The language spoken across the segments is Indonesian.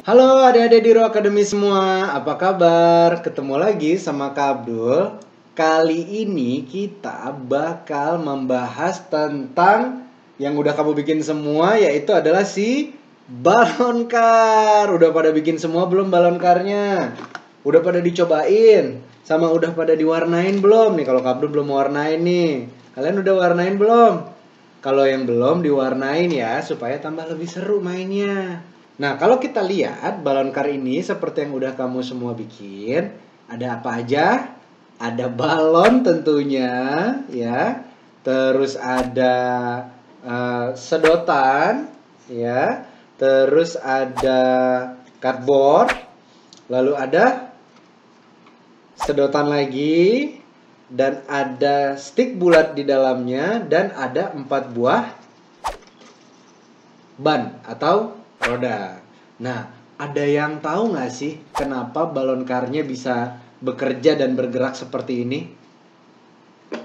Halo adik-adik di Ro Academy semua, apa kabar? Ketemu lagi sama Kak Abdul. Kali ini kita bakal membahas tentang yang udah kamu bikin semua, yaitu adalah si balon kar. Udah pada bikin semua belum balon karnya? Udah pada dicobain? Sama udah pada diwarnain belum? Nih kalau Kak Abdul belum warnain nih. Kalian udah warnain belum? Kalau yang belum diwarnain ya, supaya tambah lebih seru mainnya. Nah, kalau kita lihat balon kar ini seperti yang udah kamu semua bikin, ada apa aja? Ada balon tentunya, ya. Terus ada sedotan, ya. Terus ada cardboard, lalu ada sedotan lagi, dan ada stick bulat di dalamnya, dan ada 4 buah ban atau roda. Nah, ada yang tahu nggak sih kenapa balon karnya bisa bekerja dan bergerak seperti ini?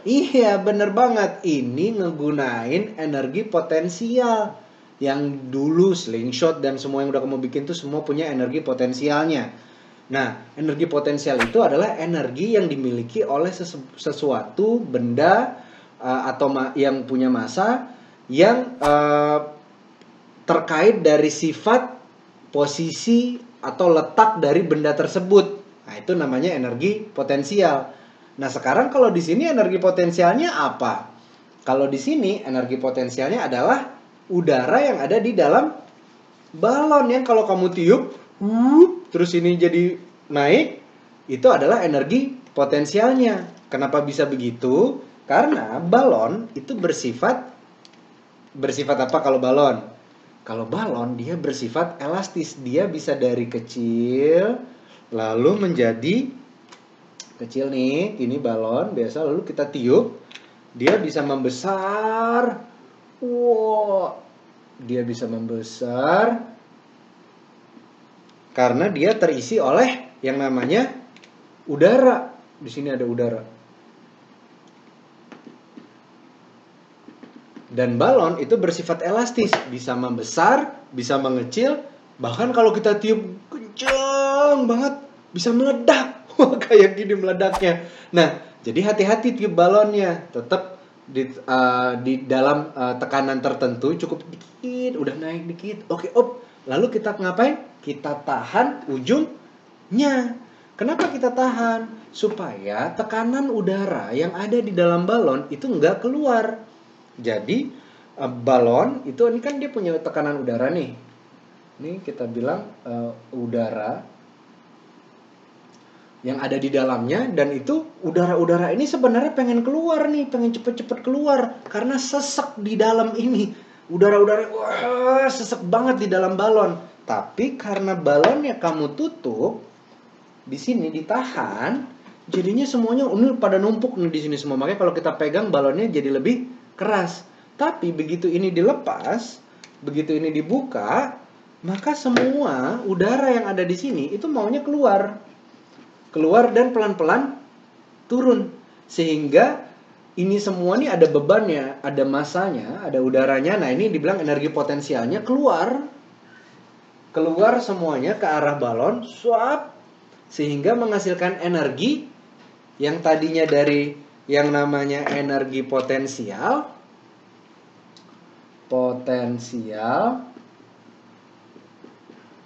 Iya, bener banget. Ini ngegunain energi potensial. Yang dulu slingshot dan semua yang udah kamu bikin tuh semua punya energi potensialnya. Nah, energi potensial itu adalah energi yang dimiliki oleh sesuatu benda atau yang punya massa yang terkait dari sifat, posisi, atau letak dari benda tersebut. Nah, itu namanya energi potensial. Nah, sekarang kalau di sini energi potensialnya apa? Kalau di sini energi potensialnya adalah udara yang ada di dalam balon yang kalau kamu tiup, terus ini jadi naik, itu adalah energi potensialnya. Kenapa bisa begitu? Karena balon itu bersifat apa kalau balon? Kalau balon dia bersifat elastis, dia bisa dari kecil lalu menjadi kecil nih, ini balon biasa, lalu kita tiup, dia bisa membesar. Wow, dia bisa membesar karena dia terisi oleh yang namanya udara. Di sini ada udara. Dan balon itu bersifat elastis, bisa membesar, bisa mengecil, bahkan kalau kita tiup kencang banget bisa meledak. Wah, kayak gini meledaknya. Nah, jadi hati-hati tiup balonnya, tetap di dalam tekanan tertentu, cukup dikit, udah naik dikit. Oke, lalu kita ngapain? Kita tahan ujungnya. Kenapa kita tahan? Supaya tekanan udara yang ada di dalam balon itu nggak keluar. Jadi balon itu ini kan dia punya tekanan udara nih. Ini kita bilang udara yang ada di dalamnya, dan itu udara-udara ini sebenarnya pengen keluar nih, pengen cepet-cepet keluar karena sesek di dalam ini. Udara-udara sesek banget di dalam balon. Tapi karena balonnya kamu tutup, di sini ditahan, jadinya semuanya pada numpuk nih di sini semua. Makanya kalau kita pegang balonnya jadi lebih keras. Tapi begitu ini dilepas, begitu ini dibuka, maka semua udara yang ada di sini itu maunya keluar dan pelan-pelan turun. Sehingga ini semua nih ada bebannya, ada masanya, ada udaranya. Nah, ini dibilang energi potensialnya keluar semuanya ke arah balon, swap, sehingga menghasilkan energi yang tadinya dari yang namanya energi potensial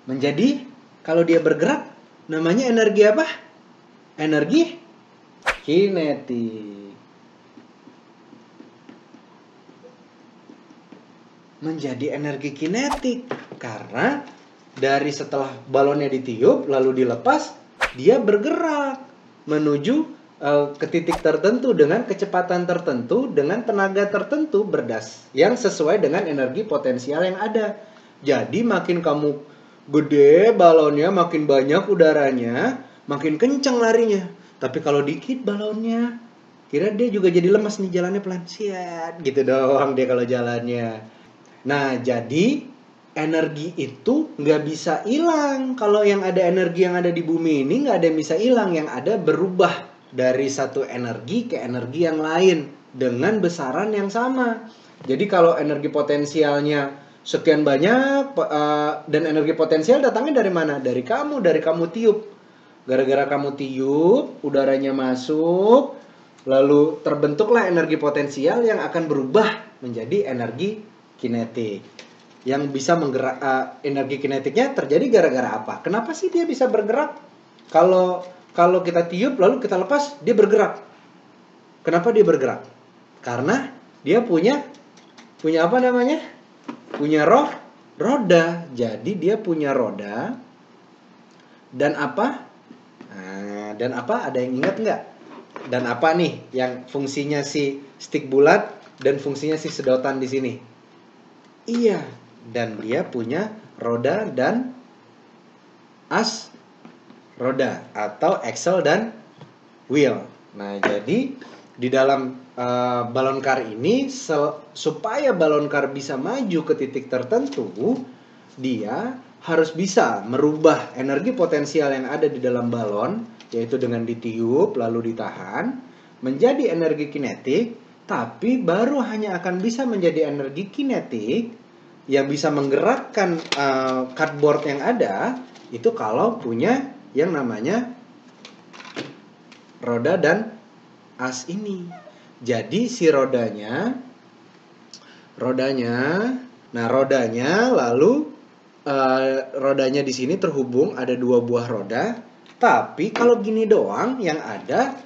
menjadi, kalau dia bergerak namanya energi apa? Energi kinetik. Menjadi energi kinetik karena dari setelah balonnya ditiup lalu dilepas, dia bergerak menuju ke titik tertentu dengan kecepatan tertentu, dengan tenaga tertentu yang sesuai dengan energi potensial yang ada. Jadi makin kamu gede balonnya, makin banyak udaranya, makin kencang larinya. Tapi kalau dikit balonnya, kira dia juga jadi lemas nih, jalannya pelan, siat gitu doang dia kalau jalannya. Nah, jadi energi itu nggak bisa hilang. Kalau yang ada energi yang ada di bumi ini nggak ada yang bisa hilang, yang ada berubah dari satu energi ke energi yang lain dengan besaran yang sama. Jadi kalau energi potensialnya sekian banyak dan energi potensial datangnya dari mana? Dari kamu tiup. Gara-gara kamu tiup, udaranya masuk, lalu terbentuklah energi potensial yang akan berubah menjadi energi kinetik. Yang bisa menggerak, energi kinetiknya terjadi gara-gara apa? Kenapa sih dia bisa bergerak? Kalau kita tiup lalu kita lepas, dia bergerak. Kenapa dia bergerak? Karena dia punya apa namanya? Punya roda. Jadi dia punya roda. Dan apa? Nah, dan apa? Ada yang ingat nggak? Dan apa nih yang fungsinya si stick bulat dan fungsinya si sedotan di sini? Iya, dan dia punya roda dan as roda atau axle dan wheel. Nah, jadi di dalam balon kar ini supaya balon kar bisa maju ke titik tertentu, dia harus bisa merubah energi potensial yang ada di dalam balon, yaitu dengan ditiup lalu ditahan, menjadi energi kinetik, tapi baru hanya akan bisa menjadi energi kinetik yang bisa menggerakkan cardboard yang ada, itu kalau punya yang namanya roda dan as ini. Jadi si rodanya lalu rodanya di sini terhubung, ada 2 buah roda. Tapi kalau gini doang yang ada,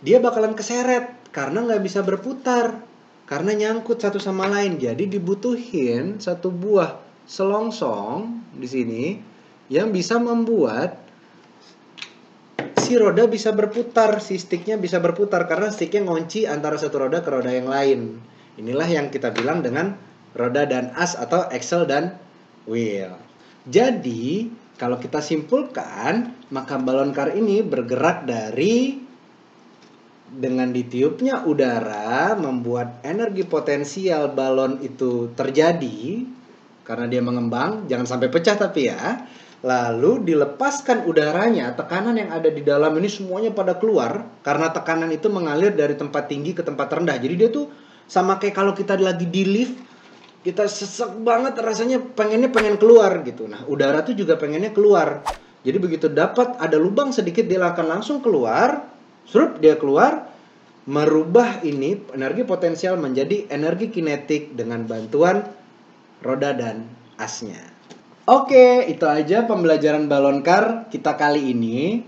dia bakalan keseret karena nggak bisa berputar, karena nyangkut satu sama lain. Jadi dibutuhin 1 buah selongsong di sini yang bisa membuat si roda bisa berputar, si sticknya bisa berputar, karena sticknya ngunci antara satu roda ke roda yang lain. Inilah yang kita bilang dengan roda dan as atau axle dan wheel. Jadi kalau kita simpulkan, maka balon kar ini bergerak dari dengan ditiupnya udara membuat energi potensial balon itu terjadi karena dia mengembang, jangan sampai pecah tapi ya. Lalu dilepaskan udaranya, tekanan yang ada di dalam ini semuanya pada keluar karena tekanan itu mengalir dari tempat tinggi ke tempat rendah. Jadi dia tuh sama kayak kalau kita lagi di lift, kita sesek banget rasanya pengen keluar gitu. Nah, udara tuh juga pengennya keluar. Jadi begitu dapat ada lubang sedikit, dia akan langsung keluar. Serup dia keluar, merubah ini energi potensial menjadi energi kinetik dengan bantuan roda dan asnya. Oke, itu aja pembelajaran balon kar kita kali ini.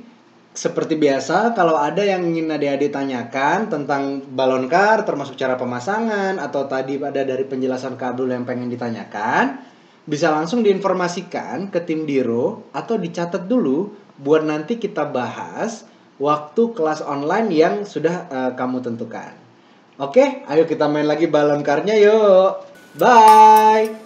Seperti biasa, kalau ada yang ingin adik-adik tanyakan tentang balon kar, termasuk cara pemasangan, atau tadi ada dari penjelasan Kak Abdul yang pengen ditanyakan, bisa langsung diinformasikan ke tim Diro, atau dicatat dulu buat nanti kita bahas waktu kelas online yang sudah kamu tentukan. Oke, ayo kita main lagi balon karnya yuk. Bye!